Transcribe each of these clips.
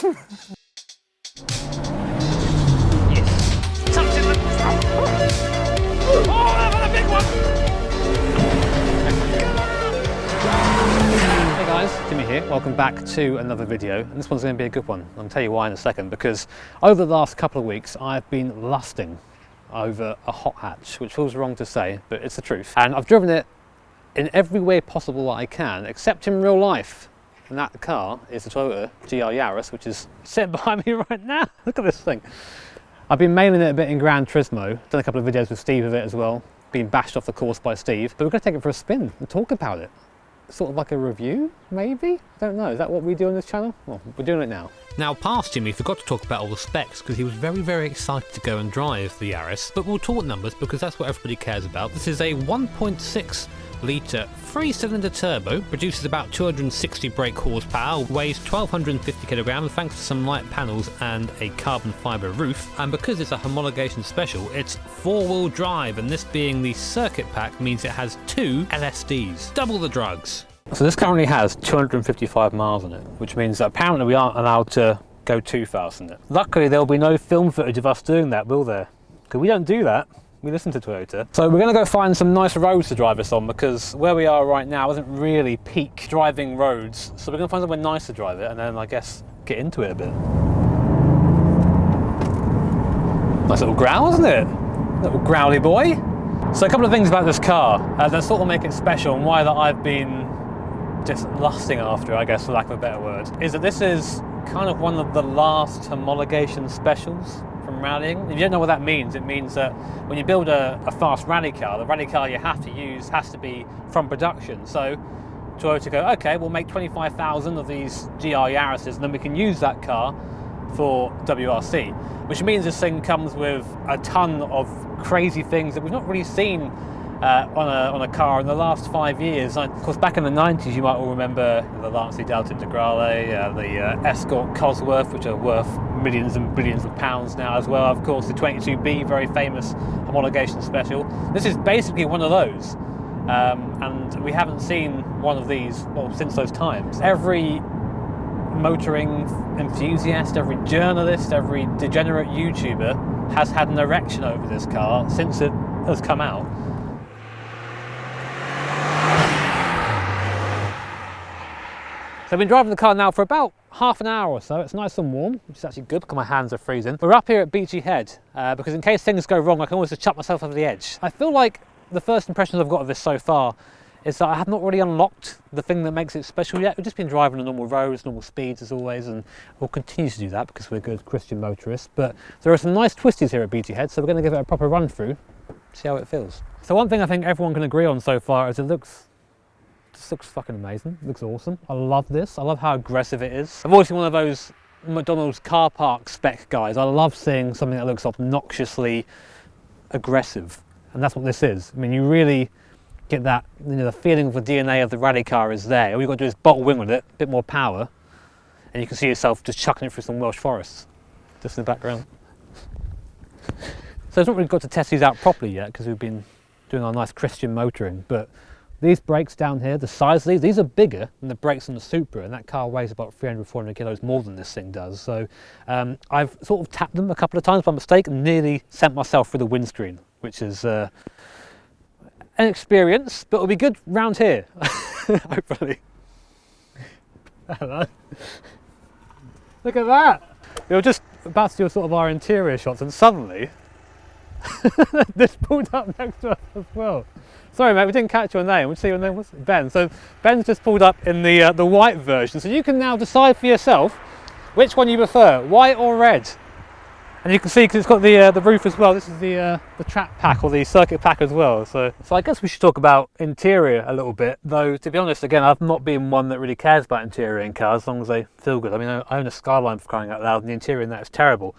Yes. Touching the... Oh, that was a big one! Hey guys, Jimmy here. Welcome back to another video, and this one's going to be a good one. I'll tell you why in a second, because over the last couple of weeks I've been lusting over a hot hatch, which feels wrong to say, but it's the truth. And I've driven it in every way possible that I can, except in real life. And that car is the Toyota GR Yaris, which is sitting behind me right now. Look at this thing. I've been mailing it a bit in Gran Turismo, done a couple of videos with Steve of it as well, been bashed off the course by Steve, but we're going to take it for a spin and talk about it. Sort of like a review, maybe? Don't know, is that what we do on this channel? Well, we're doing it now. Now, past Jimmy forgot to talk about all the specs because he was very, very excited to go and drive the Yaris, but we'll talk numbers because that's what everybody cares about. This is a 1.6 litre 3-cylinder turbo, produces about 260 brake horsepower, weighs 1250 kilograms thanks to some light panels and a carbon fibre roof, and because it's a homologation special, it's 4-wheel drive, and this being the circuit pack means it has 2 LSDs, double the drugs. So this currently has 255 miles on it, which means that apparently we aren't allowed to go too fast in it. Luckily there will be no film footage of us doing that, will there? Because we don't do that. We listen to Toyota. So we're going to go find some nice roads to drive this on, because where we are right now isn't really peak driving roads. So we're going to find somewhere nice to drive it and then I guess get into it a bit. Nice little growl, isn't it? Little growly boy. So a couple of things about this car that sort of make it special and why that I've been just lusting after, I guess for lack of a better word, is that this is kind of one of the last homologation specials from rallying. If you don't know what that means, it means that when you build a fast rally car, the rally car you have to use has to be from production. So Toyota go, okay, we'll make 25,000 of these GR Yarises and then we can use that car for WRC, which means this thing comes with a ton of crazy things that we've not really seen on a car in the last 5 years. Of course, back in the 90s, you might all remember the Lancia Delta Integrale, the Escort Cosworth, which are worth millions and billions of pounds now as well. Of course, the 22B, very famous homologation special. This is basically one of those, and we haven't seen one of these, well, since those times. Every motoring enthusiast, every journalist, every degenerate YouTuber has had an erection over this car since it has come out. So I've been driving the car now for about half an hour or so. It's nice and warm, which is actually good because my hands are freezing. We're up here at Beachy Head because in case things go wrong, I can always just chuck myself over the edge. I feel like the first impressions I've got of this so far is that I have not really unlocked the thing that makes it special yet. We've just been driving on normal roads, normal speeds as always, and we'll continue to do that because we're good Christian motorists. But there are some nice twisties here at Beachy Head, so we're going to give it a proper run through, see how it feels. So one thing I think everyone can agree on so far is it looks fucking amazing. It looks awesome. I love this. I love how aggressive it is. I've always been one of those McDonald's car park spec guys. I love seeing something that looks obnoxiously aggressive, and that's what this is. I mean, you really get that, you know, the feeling of the DNA of the rally car is there. All you've got to do is bolt wing with it, a bit more power, and you can see yourself just chucking it through some Welsh forests, just in the background. So it's not really got to test these out properly yet because we've been doing our nice Christian motoring, but these brakes down here, the size of these are bigger than the brakes on the Supra, and that car weighs about 300-400 kilos more than this thing does. So I've sort of tapped them a couple of times by mistake and nearly sent myself through the windscreen, which is an experience, but it'll be good round here, hopefully. Hello. Look at that. We were just about to do sort of our interior shots and suddenly this pulled up next to us as well. Sorry mate, we didn't catch your name. We'll see your name was Ben. So Ben's just pulled up in the white version. So you can now decide for yourself which one you prefer, white or red. And you can see because it's got the roof as well. This is the track pack or the circuit pack as well. So I guess we should talk about interior a little bit. Though to be honest, again, I've not been one that really cares about interior in cars as long as they feel good. I mean, I own a Skyline for crying out loud, and the interior in that is terrible.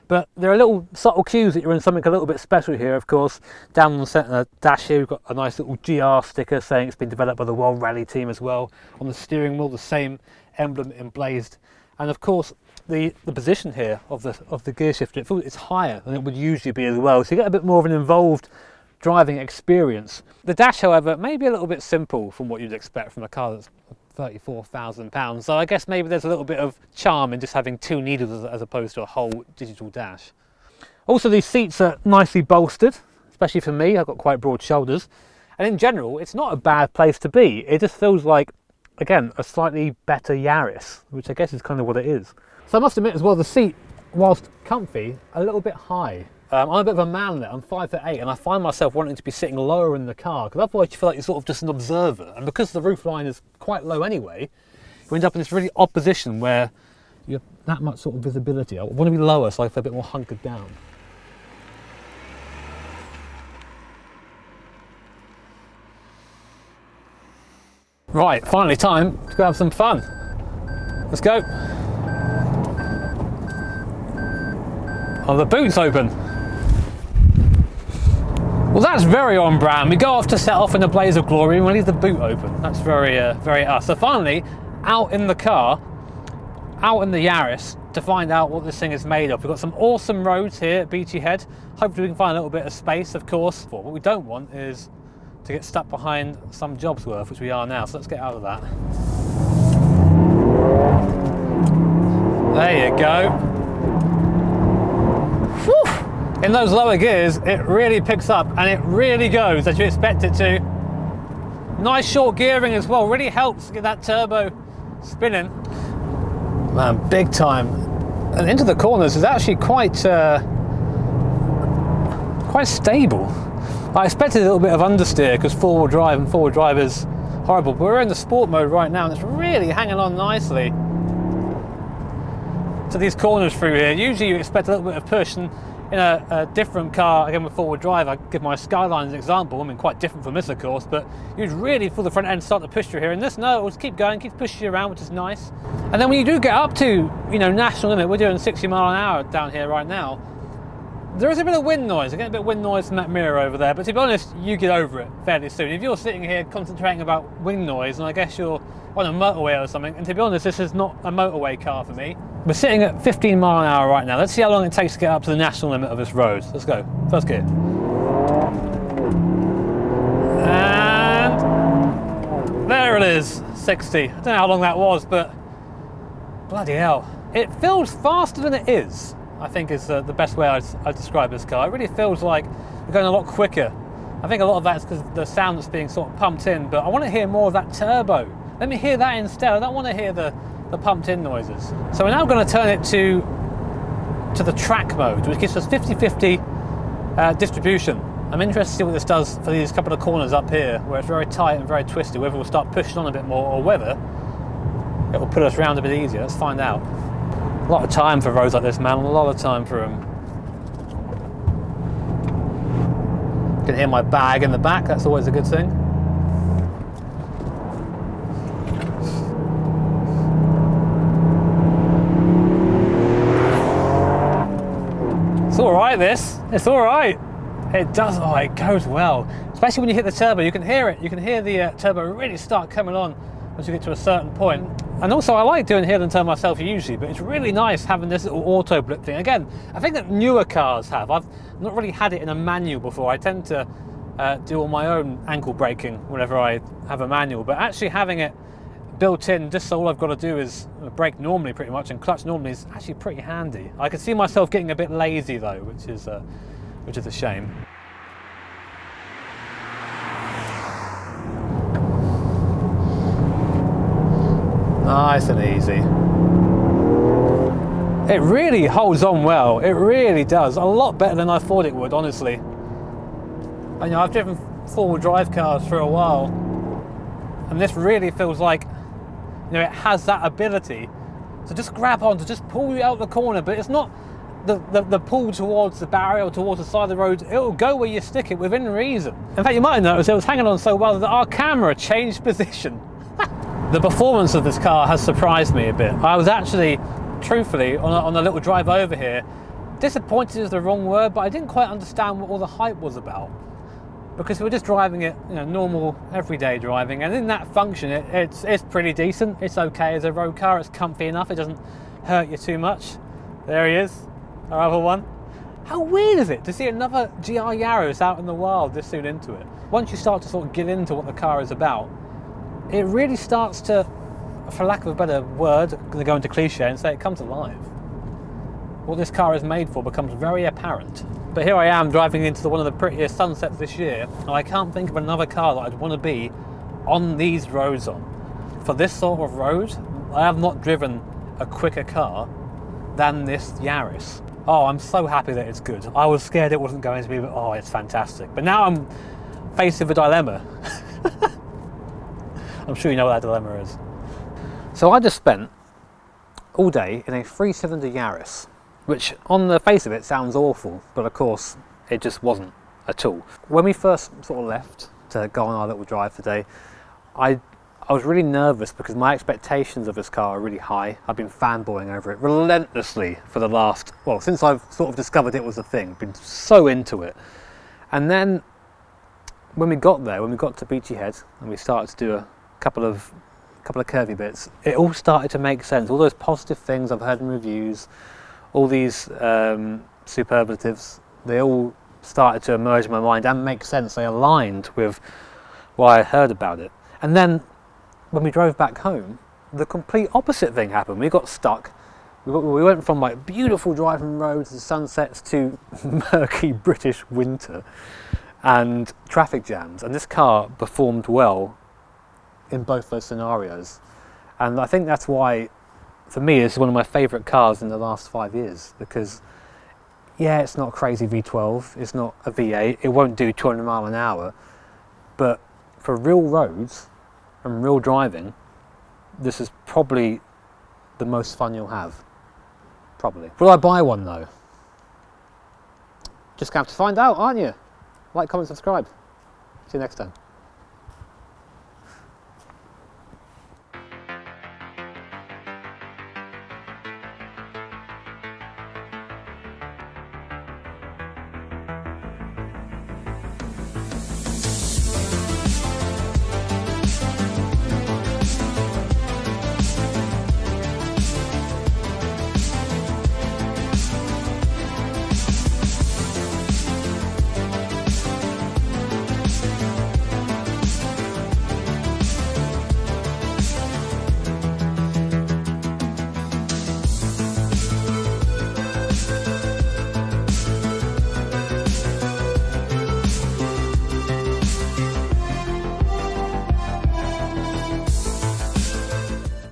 But there are little subtle cues that you're in something a little bit special here, of course. Down on the centre dash here, we've got a nice little GR sticker saying it's been developed by the World Rally Team as well. On the steering wheel, the same emblem emblazed. And of course, the position here of the gear shifter, it's higher than it would usually be as well. So you get a bit more of an involved driving experience. The dash, however, may be a little bit simple from what you'd expect from a car that's £34,000. So I guess maybe there's a little bit of charm in just having two needles as opposed to a whole digital dash. Also, these seats are nicely bolstered, especially for me. I've got quite broad shoulders. And in general, it's not a bad place to be. It just feels like, again, a slightly better Yaris, which I guess is kind of what it is. So I must admit as well, the seat, whilst comfy, a little bit high. I'm a bit of a man there, I'm 5'8", and I find myself wanting to be sitting lower in the car, because otherwise you feel like you're sort of just an observer. And because the roofline is quite low anyway, you end up in this really odd position where you have that much sort of visibility. I want to be lower so I feel a bit more hunkered down. Right, finally time to go have some fun. Let's go. Oh, the boot's open. Well, that's very on brand. We go off to set off in a blaze of glory and we leave the boot open. That's very us. So finally, out in the car, out in the Yaris, to find out what this thing is made of. We've got some awesome roads here at Beachy Head. Hopefully we can find a little bit of space, of course. What we don't want is to get stuck behind some job's worth, which we are now. So let's get out of that. There you go. Whew. In those lower gears, it really picks up and it really goes as you expect it to. Nice short gearing as well, really helps get that turbo spinning. Man, big time. And into the corners is actually quite stable. I expected a little bit of understeer because four-wheel drive is horrible, but we're in the sport mode right now and it's really hanging on nicely to these corners through here. Usually you expect a little bit of push, and in a different car, again with four-wheel drive, I give my Skyline as an example, I mean quite different from this of course, but you'd really feel the front end start to push through here, and this, no, it will just keep going, keep pushing you around, which is nice. And then when you do get up to, you know, national limit, we're doing 60 mile an hour down here right now, there is a bit of wind noise. I get a bit of wind noise from that mirror over there, but to be honest, you get over it fairly soon. If you're sitting here concentrating about wind noise, and I guess you're on a motorway or something, and to be honest, this is not a motorway car for me. We're sitting at 15 mile an hour right now. Let's see how long it takes to get up to the national limit of this road. Let's go. First gear. And there it is, 60. I don't know how long that was, but bloody hell. It feels faster than it is, I think is the best way I'd describe this car. It really feels like we're going a lot quicker. I think a lot of that is because the sound that's being sort of pumped in, but I want to hear more of that turbo. Let me hear that instead. I don't want to hear the pumped in noises. So we're now going to turn it to the track mode, which gives us 50-50 distribution. I'm interested to see what this does for these couple of corners up here, where it's very tight and very twisty, whether we'll start pushing on a bit more or whether it will pull us around a bit easier. Let's find out. A lot of time for roads like this, man. A lot of time for them. You can hear my bag in the back. That's always a good thing. It's all right, this. It's all right. It does. Oh, it goes well. Especially when you hit the turbo, you can hear it. You can hear the turbo really start coming on once you get to a certain point. And also, I like doing heel and turn myself usually, but it's really nice having this little auto blip thing. Again, I think that newer cars have. I've not really had it in a manual before. I tend to do all my own ankle braking whenever I have a manual, but actually having it built in, just so all I've got to do is brake normally pretty much and clutch normally, is actually pretty handy. I can see myself getting a bit lazy though, which is a shame. Nice and easy. It really holds on well. It really does. A lot better than I thought it would, honestly. I know I've driven four-wheel drive cars for a while, and this really feels like, you know, it has that ability to just grab on, to just pull you out the corner, but it's not the pull towards the barrier or towards the side of the road. It'll go where you stick it within reason. In fact, you might have noticed it was hanging on so well that our camera changed position. The performance of this car has surprised me a bit. I was actually, truthfully, on a little drive over here, disappointed is the wrong word, but I didn't quite understand what all the hype was about. Because we're just driving it, you know, normal, everyday driving, and in that function, it's pretty decent. It's okay as a road car. It's comfy enough. It doesn't hurt you too much. There he is, our other one. How weird is it to see another GR Yaris out in the wild this soon into it? Once you start to sort of get into what the car is about, it really starts to for lack of a better word, I'm going to go into cliche and say it comes alive. What this car is made for becomes very apparent. But here I am driving into one of the prettiest sunsets this year, and I can't think of another car that I'd want to be on these roads on. For this sort of road, I have not driven a quicker car than this Yaris. Oh, I'm so happy that it's good. I was scared it wasn't going to be, but oh, it's fantastic. But now I'm faced with a dilemma. I'm sure you know what that dilemma is. So I just spent all day in a 3-cylinder Yaris, which on the face of it sounds awful, but of course it just wasn't at all. When we first sort of left to go on our little drive today, I was really nervous because my expectations of this car are really high. I've been fanboying over it relentlessly for the last, well, since I've sort of discovered it was a thing, been so into it. And then when we got there, when we got to Beachy Head and we started to do a couple of curvy bits, it all started to make sense. All those positive things I've heard in reviews, all these superlatives, they all started to emerge in my mind and make sense. They aligned with why I heard about it. And then when we drove back home, the complete opposite thing happened. We got stuck. We went from like beautiful driving roads and sunsets to murky British winter and traffic jams. And this car performed well in both those scenarios. And I think that's why, for me, it's one of my favourite cars in the last 5 years, because yeah, it's not a crazy V12, it's not a V8, it won't do 200 miles an hour, but for real roads and real driving, this is probably the most fun you'll have. Probably. Will I buy one though? Just going to have to find out, aren't you? Like, comment, subscribe. See you next time.